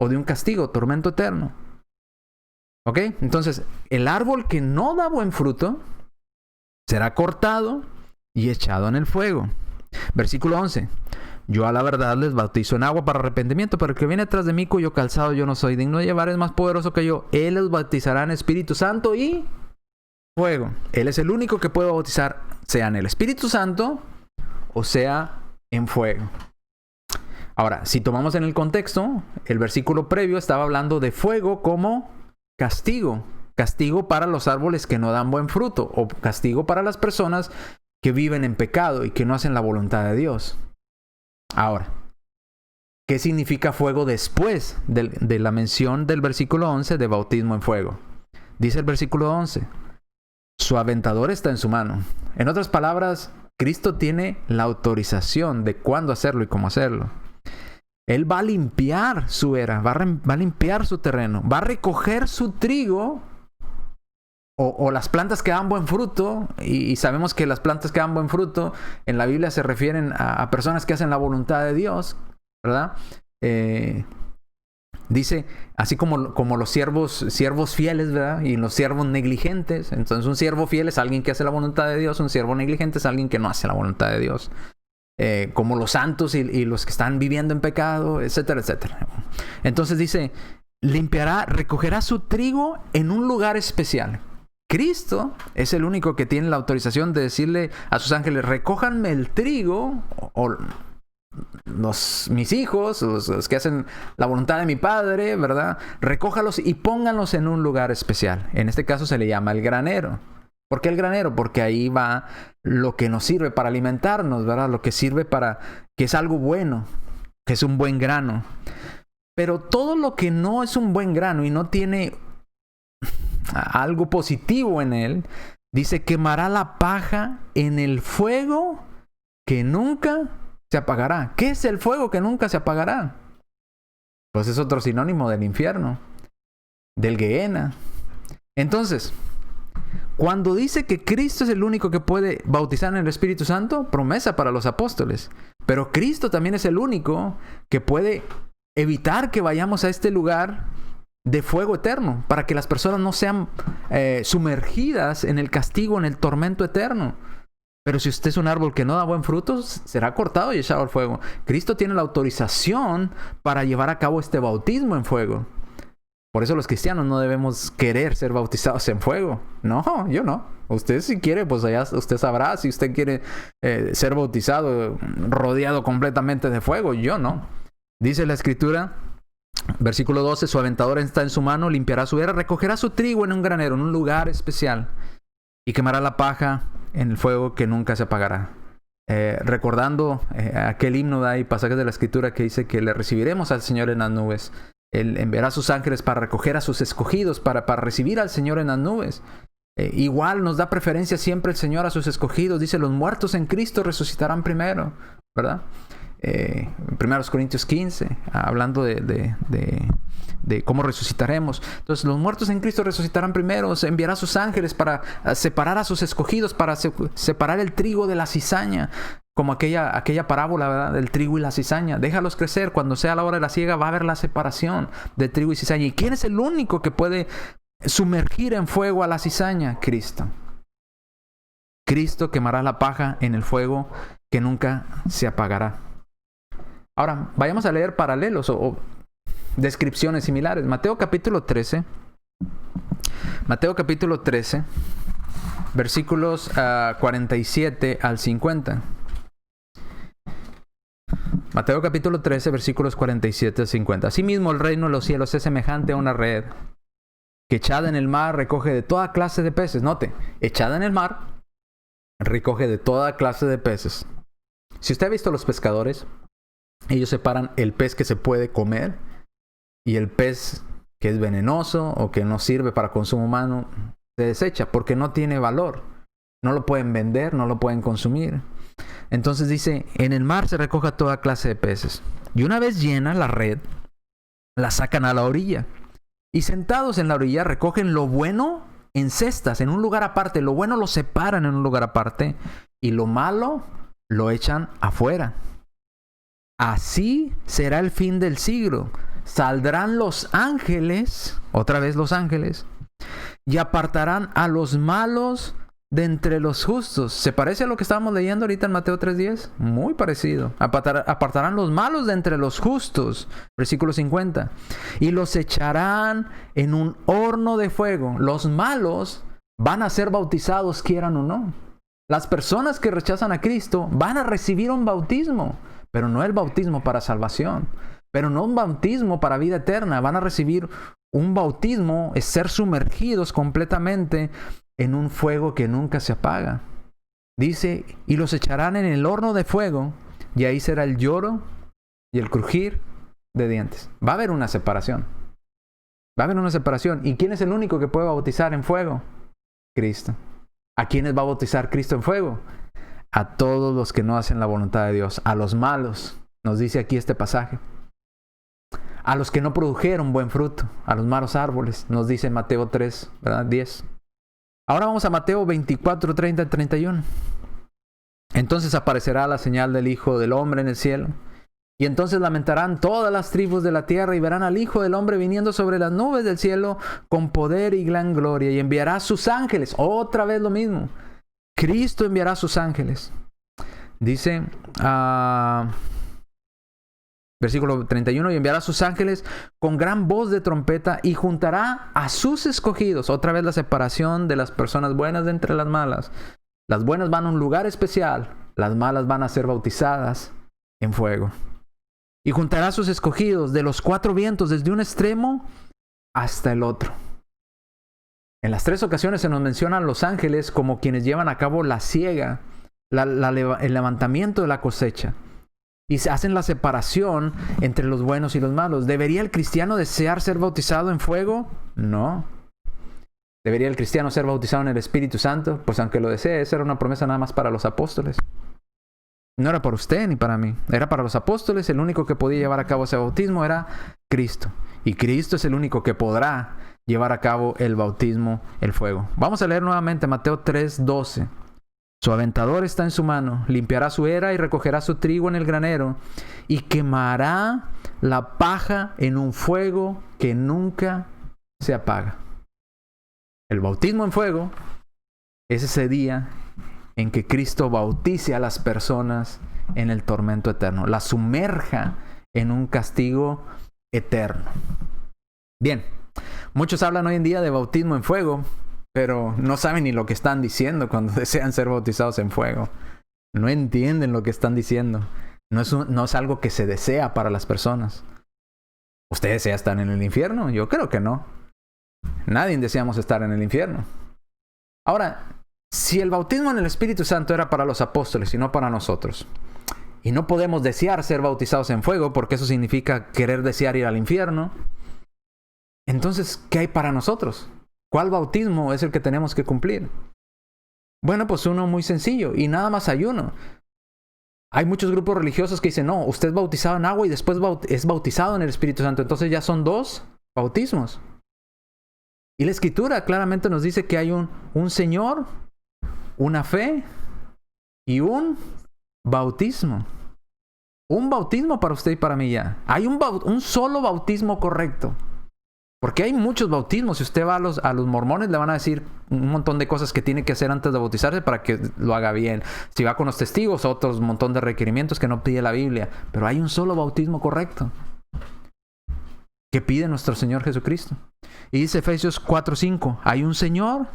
o de un castigo, tormento eterno. ¿Ok? Entonces, el árbol que no da buen fruto será cortado y echado en el fuego. Versículo 11. Yo a la verdad les bautizo en agua para arrepentimiento, pero el que viene tras de mí, cuyo calzado yo no soy digno de llevar, es más poderoso que yo. Él les bautizará en Espíritu Santo y fuego. Él es el único que puede bautizar, sea en el Espíritu Santo o sea en fuego. Ahora, si tomamos en el contexto, el versículo previo estaba hablando de fuego como castigo. Castigo para los árboles que no dan buen fruto, o castigo para las personas que viven en pecado y que no hacen la voluntad de Dios. Ahora, ¿qué significa fuego después de la mención del versículo 11 de bautismo en fuego? Dice el versículo 11, su aventador está en su mano. En otras palabras, Cristo tiene la autorización de cuándo hacerlo y cómo hacerlo. Él va a limpiar su era, va a limpiar su terreno, va a recoger su trigo o las plantas que dan buen fruto, y sabemos que las plantas que dan buen fruto en la Biblia se refieren a personas que hacen la voluntad de Dios, ¿verdad? Dice, así como los siervos fieles, ¿verdad? Y los siervos negligentes. Entonces un siervo fiel es alguien que hace la voluntad de Dios, un siervo negligente es alguien que no hace la voluntad de Dios. Como los santos y los que están viviendo en pecado, etcétera, etcétera. Entonces dice, recogerá su trigo en un lugar especial. Cristo es el único que tiene la autorización de decirle a sus ángeles, recójanme el trigo, o mis hijos, los que hacen la voluntad de mi Padre, ¿verdad? Recójalos y pónganlos en un lugar especial. En este caso se le llama el granero. ¿Por qué el granero? Porque ahí va lo que nos sirve para alimentarnos, ¿verdad? Lo que sirve que es algo bueno, que es un buen grano. Pero todo lo que no es un buen grano y no tiene algo positivo en él, dice, quemará la paja en el fuego que nunca se apagará. ¿Qué es el fuego que nunca se apagará? Pues es otro sinónimo del infierno, del Gehenna. Entonces, cuando dice que Cristo es el único que puede bautizar en el Espíritu Santo, promesa para los apóstoles. Pero Cristo también es el único que puede evitar que vayamos a este lugar de fuego eterno, para que las personas no sean sumergidas en el castigo, en el tormento eterno. Pero si usted es un árbol que no da buen fruto, será cortado y echado al fuego. Cristo tiene la autorización para llevar a cabo este bautismo en fuego. Por eso los cristianos no debemos querer ser bautizados en fuego. No, yo no. Usted si quiere, pues allá usted sabrá si usted quiere ser bautizado rodeado completamente de fuego. Yo no. Dice la Escritura, versículo 12, su aventador está en su mano, limpiará su era, recogerá su trigo en un granero, en un lugar especial, y quemará la paja en el fuego que nunca se apagará. Recordando aquel himno y pasajes de la Escritura que dice que le recibiremos al Señor en las nubes. Él enviará a sus ángeles para recoger a sus escogidos, para recibir al Señor en las nubes. Igual nos da preferencia siempre el Señor a sus escogidos. Dice, los muertos en Cristo resucitarán primero, ¿verdad? 1 Corintios 15, hablando de cómo resucitaremos. Entonces, los muertos en Cristo resucitarán primero. Se enviará a sus ángeles para separar a sus escogidos, para separar el trigo de la cizaña. como aquella parábola, ¿verdad?, del trigo y la cizaña. Déjalos crecer. Cuando sea la hora de la siega va a haber la separación de trigo y cizaña. ¿Y quién es el único que puede sumergir en fuego a la cizaña? Cristo. Cristo quemará la paja en el fuego que nunca se apagará. Ahora, vayamos a leer paralelos o descripciones similares. Mateo capítulo 13. Mateo capítulo 13, versículos 47 al 50. Mateo capítulo 13, versículos 47 al 50. Asimismo, el reino de los cielos es semejante a una red que echada en el mar recoge de toda clase de peces. Note, echada en el mar recoge de toda clase de peces. Si usted ha visto a los pescadores, ellos separan el pez que se puede comer y el pez que es venenoso o que no sirve para consumo humano, se desecha porque no tiene valor. No lo pueden vender, no lo pueden consumir. Entonces dice, en el mar se recoge toda clase de peces. Y una vez llena la red, la sacan a la orilla. Y sentados en la orilla recogen lo bueno en cestas, en un lugar aparte. Lo bueno lo separan en un lugar aparte y lo malo lo echan afuera. Así será el fin del siglo. Saldrán los ángeles, otra vez los ángeles, y apartarán a los malos de entre los justos. ¿Se parece a lo que estábamos leyendo ahorita en Mateo 3:10? Muy parecido. Apartarán los malos de entre los justos. Versículo 50. Y los echarán en un horno de fuego. Los malos van a ser bautizados, quieran o no. Las personas que rechazan a Cristo van a recibir un bautismo, pero no el bautismo para salvación, pero no un bautismo para vida eterna. Van a recibir un bautismo, es ser sumergidos completamente en un fuego que nunca se apaga. Dice, y los echarán en el horno de fuego, y ahí será el lloro y el crujir de dientes. Va a haber una separación. Va a haber una separación. ¿Y quién es el único que puede bautizar en fuego? Cristo. ¿A quiénes va a bautizar Cristo en fuego? A todos los que no hacen la voluntad de Dios. A los malos, nos dice aquí este pasaje. A los que no produjeron buen fruto. A los malos árboles, nos dice Mateo 3, ¿verdad? 10. Ahora vamos a Mateo 24, 30 y 31. Entonces aparecerá la señal del Hijo del Hombre en el cielo. Y entonces lamentarán todas las tribus de la tierra y verán al Hijo del Hombre viniendo sobre las nubes del cielo con poder y gran gloria. Y enviará a sus ángeles. Otra vez lo mismo. Cristo enviará a sus ángeles. Dice, versículo 31, y enviará a sus ángeles con gran voz de trompeta y juntará a sus escogidos. Otra vez la separación de las personas buenas de entre las malas. Las buenas van a un lugar especial. Las malas van a ser bautizadas en fuego. Y juntará a sus escogidos de los cuatro vientos, desde un extremo hasta el otro. En las tres ocasiones se nos mencionan los ángeles como quienes llevan a cabo la siega, el levantamiento de la cosecha. Y se hacen la separación entre los buenos y los malos. ¿Debería el cristiano desear ser bautizado en fuego? No. ¿Debería el cristiano ser bautizado en el Espíritu Santo? Pues aunque lo desee, esa era una promesa nada más para los apóstoles. No era para usted ni para mí. Era para los apóstoles. El único que podía llevar a cabo ese bautismo era Cristo. Y Cristo es el único que podrá llevar a cabo el bautismo, el fuego. Vamos a leer nuevamente Mateo 3:12. Su aventador está en su mano, limpiará su era y recogerá su trigo en el granero y quemará la paja en un fuego que nunca se apaga. El bautismo en fuego es ese día en que Cristo bautice a las personas en el tormento eterno, la sumerja en un castigo eterno. Bien, muchos hablan hoy en día de bautismo en fuego, pero no saben ni lo que están diciendo cuando desean ser bautizados en fuego. No entienden lo que están diciendo. No es algo que se desea para las personas. ¿Usted desea estar en el infierno? Yo creo que no. Nadie deseamos estar en el infierno. Ahora, si el bautismo en el Espíritu Santo era para los apóstoles y no para nosotros, y no podemos desear ser bautizados en fuego porque eso significa querer desear ir al infierno, entonces, ¿qué hay para nosotros? ¿Cuál bautismo es el que tenemos que cumplir? Bueno, pues uno muy sencillo, y nada más hay uno. Hay muchos grupos religiosos que dicen, no, usted es bautizado en agua y después es bautizado en el Espíritu Santo. Entonces ya son dos bautismos. Y la Escritura claramente nos dice que hay un Señor, una fe y un bautismo. Un bautismo para usted y para mí ya. Hay un solo bautismo correcto. Porque hay muchos bautismos. Si usted va a los mormones, le van a decir un montón de cosas que tiene que hacer antes de bautizarse para que lo haga bien. Si va con los testigos, otros montón de requerimientos que no pide la Biblia. Pero hay un solo bautismo correcto que pide nuestro Señor Jesucristo. Y dice Efesios 4:5, hay un Señor,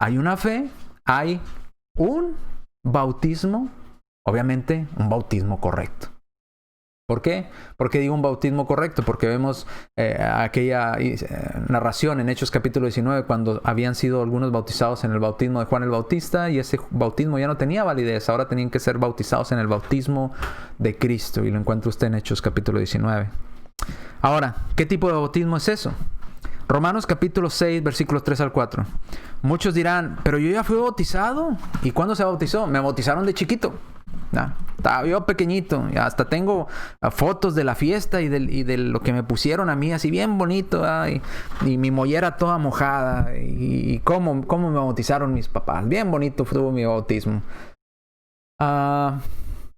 hay una fe, hay un bautismo, obviamente un bautismo correcto. ¿Por qué? ¿Por qué digo un bautismo correcto? Porque vemos aquella narración en Hechos capítulo 19 cuando habían sido algunos bautizados en el bautismo de Juan el Bautista y ese bautismo ya no tenía validez, ahora tenían que ser bautizados en el bautismo de Cristo y lo encuentra usted en Hechos capítulo 19. Ahora, ¿qué tipo de bautismo es eso? Romanos capítulo 6, versículos 3 al 4. Muchos dirán, pero yo ya fui bautizado. ¿Y cuándo se bautizó? Me bautizaron de chiquito. Estaba yo pequeñito. Hasta tengo fotos de la fiesta y de lo que me pusieron a mí así bien bonito. Y mi mollera toda mojada. Y cómo me bautizaron mis papás. Bien bonito fue mi bautismo.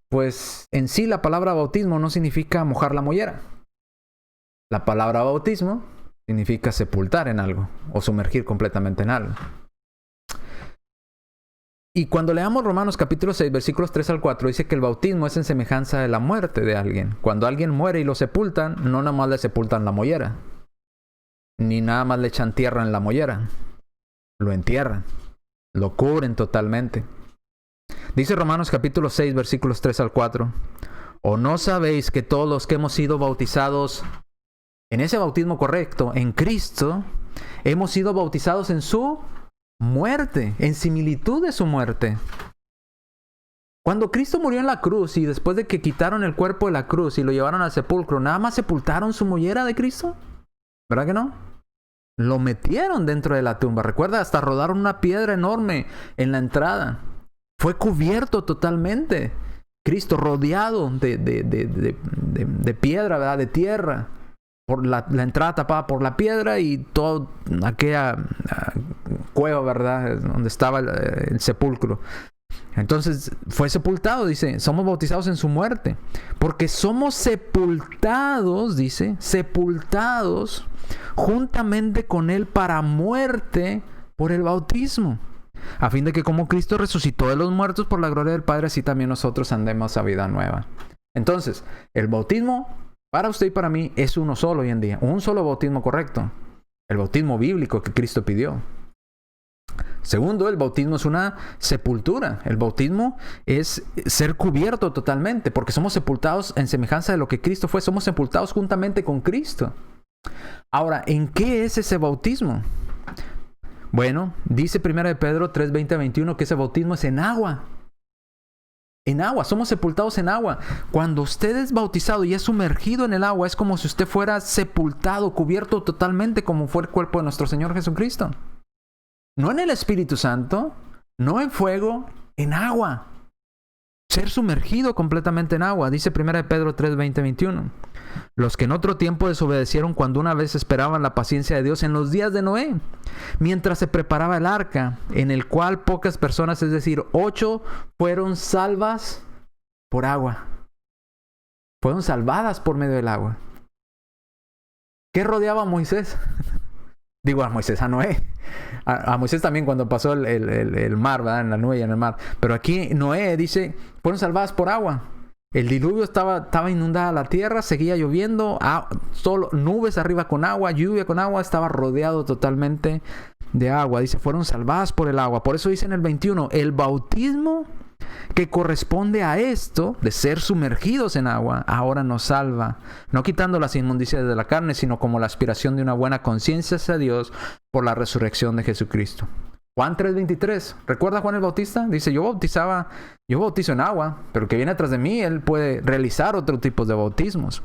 Pues en sí la palabra bautismo no significa mojar la mollera. La palabra bautismo significa sepultar en algo o sumergir completamente en algo. Y cuando leamos Romanos capítulo 6, versículos 3 al 4, dice que el bautismo es en semejanza de la muerte de alguien. Cuando alguien muere y lo sepultan, no nada más le sepultan la mollera, ni nada más le echan tierra en la mollera. Lo entierran, lo cubren totalmente. Dice Romanos capítulo 6, versículos 3 al 4, ¿o no sabéis que todos los que hemos sido bautizados en ese bautismo correcto, en Cristo, hemos sido bautizados en su muerte, en similitud de su muerte? Cuando Cristo murió en la cruz y después de que quitaron el cuerpo de la cruz y lo llevaron al sepulcro, ¿nada más sepultaron su mollera de Cristo? ¿Verdad que no? Lo metieron dentro de la tumba. Recuerda, hasta rodaron una piedra enorme en la entrada. Fue cubierto totalmente. Cristo rodeado de piedra, ¿verdad? De tierra. Por la entrada tapada por la piedra y toda aquella cueva, ¿verdad? Donde estaba el sepulcro. Entonces fue sepultado, dice, somos bautizados en su muerte. Porque somos sepultados, dice, sepultados juntamente con él para muerte por el bautismo. A fin de que como Cristo resucitó de los muertos por la gloria del Padre, así también nosotros andemos a vida nueva. Entonces, el bautismo para usted y para mí es uno solo hoy en día. Un solo bautismo correcto. El bautismo bíblico que Cristo pidió. Segundo, el bautismo es una sepultura. El bautismo es ser cubierto totalmente, porque somos sepultados en semejanza de lo que Cristo fue. Somos sepultados juntamente con Cristo. Ahora, ¿en qué es ese bautismo? Bueno, dice 1 de Pedro 3, 20 a 21 que ese bautismo es en agua. En agua, somos sepultados en agua. Cuando usted es bautizado y es sumergido en el agua, es como si usted fuera sepultado, cubierto totalmente como fue el cuerpo de nuestro Señor Jesucristo. No en el Espíritu Santo, no en fuego, en agua. Ser sumergido completamente en agua. Dice 1 de Pedro 3, 20, 21. Los que en otro tiempo desobedecieron cuando una vez esperaban la paciencia de Dios en los días de Noé, mientras se preparaba el arca, en el cual pocas personas, es decir, 8, fueron salvas por agua. Fueron salvadas por medio del agua. ¿Qué rodeaba a Moisés? Digo a Moisés, a Noé. A Moisés también cuando pasó el mar, ¿verdad? En la nube y en el mar. Pero aquí Noé dice, fueron salvadas por agua. El diluvio estaba inundada la tierra, seguía lloviendo, solo nubes arriba con agua, lluvia con agua, estaba rodeado totalmente de agua. Dice, fueron salvadas por el agua. Por eso dice en el 21, el bautismo que corresponde a esto, de ser sumergidos en agua, ahora nos salva, no quitando las inmundicias de la carne, sino como la aspiración de una buena conciencia hacia Dios por la resurrección de Jesucristo. Juan 3:23, ¿recuerda Juan el Bautista? Dice, yo bautizo en agua, pero el que viene atrás de mí, él puede realizar otro tipo de bautismos.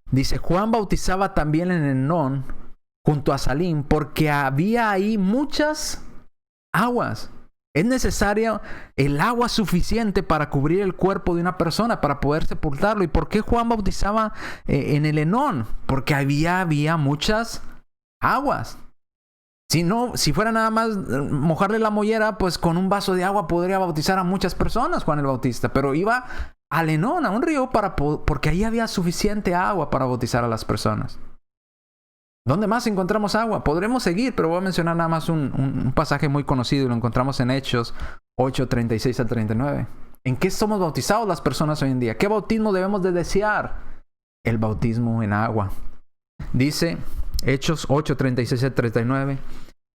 Dice, Juan bautizaba también en Enón, junto a Salim, porque había ahí muchas aguas. Es necesaria el agua suficiente para cubrir el cuerpo de una persona, para poder sepultarlo. ¿Y por qué Juan bautizaba en el Enón? Porque había muchas aguas. Si fuera nada más mojarle la mollera, pues con un vaso de agua podría bautizar a muchas personas, Juan el Bautista. Pero iba al Enón, a un río, porque ahí había suficiente agua para bautizar a las personas. ¿Dónde más encontramos agua? Podremos seguir, pero voy a mencionar nada más un pasaje muy conocido y lo encontramos en Hechos 8, 36 al 39. ¿En qué somos bautizados las personas hoy en día? ¿Qué bautismo debemos de desear? El bautismo en agua. Dice Hechos 8, 36 al 39.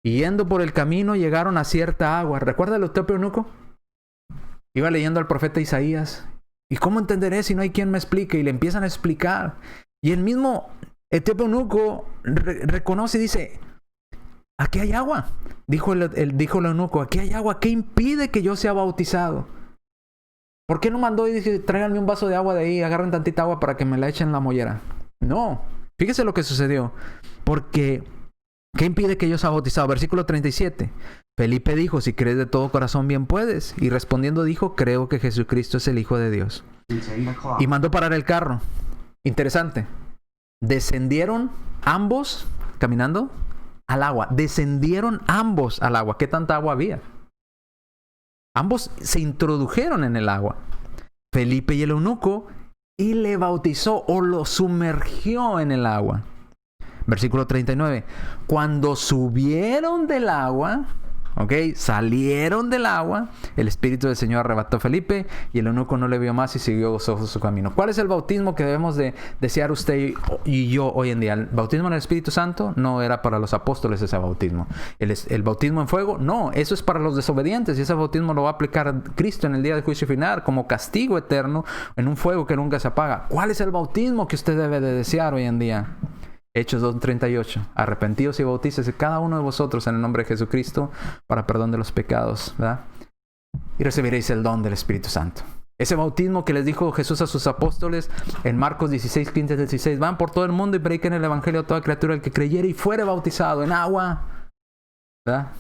Y yendo por el camino llegaron a cierta agua. ¿Recuerda el etíope eunuco? Iba leyendo al profeta Isaías. ¿Y cómo entenderé si no hay quien me explique? Y le empiezan a explicar. Y el mismo etíope eunuco reconoce y dice: aquí hay agua. Dijo el eunuco: aquí hay agua. ¿Qué impide que yo sea bautizado? ¿Por qué no mandó y dice: tráiganme un vaso de agua de ahí, agarren tantita agua para que me la echen en la mollera? No. Fíjese lo que sucedió. Porque, ¿qué impide que yo sea bautizado? Versículo 37. Felipe dijo: si crees de todo corazón, bien puedes. Y respondiendo dijo: creo que Jesucristo es el Hijo de Dios. Y mandó parar el carro. Interesante. Descendieron ambos caminando al agua. Descendieron ambos al agua. ¿Qué tanta agua había? Ambos se introdujeron en el agua. Felipe y el eunuco, y le bautizó o lo sumergió en el agua. Versículo 39. Cuando subieron del agua, salieron del agua, el Espíritu del Señor arrebató a Felipe y el eunuco no le vio más y siguió gozoso su camino. ¿Cuál es el bautismo que debemos de desear usted y yo hoy en día? ¿El bautismo en el Espíritu Santo? No era para los apóstoles ese bautismo. ¿El bautismo en fuego? No, eso es para los desobedientes, y ese bautismo lo va a aplicar Cristo en el día del juicio final como castigo eterno en un fuego que nunca se apaga. ¿Cuál es el bautismo que usted debe de desear hoy en día? Hechos 2:38. Arrepentíos y bautícese cada uno de vosotros en el nombre de Jesucristo para perdón de los pecados, ¿verdad? Y recibiréis el don del Espíritu Santo. Ese bautismo que les dijo Jesús a sus apóstoles en Marcos 16, 15 al 16. Van por todo el mundo y prediquen el evangelio a toda criatura. El que creyere y fuere bautizado en agua, ¿verdad?,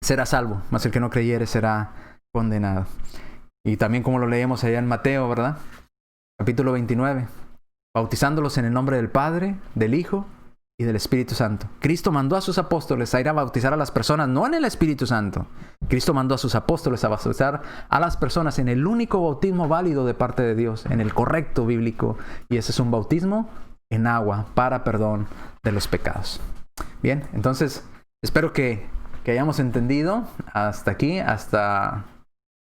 será salvo, mas el que no creyere será condenado. Y también como lo leemos allá en Mateo, ¿verdad? Capítulo 29. Bautizándolos en el nombre del Padre, del Hijo y del Espíritu Santo. Cristo mandó a sus apóstoles a ir a bautizar a las personas, no en el Espíritu Santo. Cristo mandó a sus apóstoles a bautizar a las personas en el único bautismo válido de parte de Dios, en el correcto bíblico. Y ese es un bautismo en agua para perdón de los pecados. Bien, entonces espero que hayamos entendido hasta aquí, hasta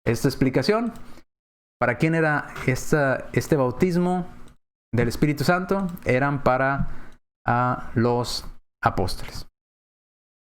esta explicación. ¿Para quién era este bautismo del Espíritu Santo? Eran para los apóstoles.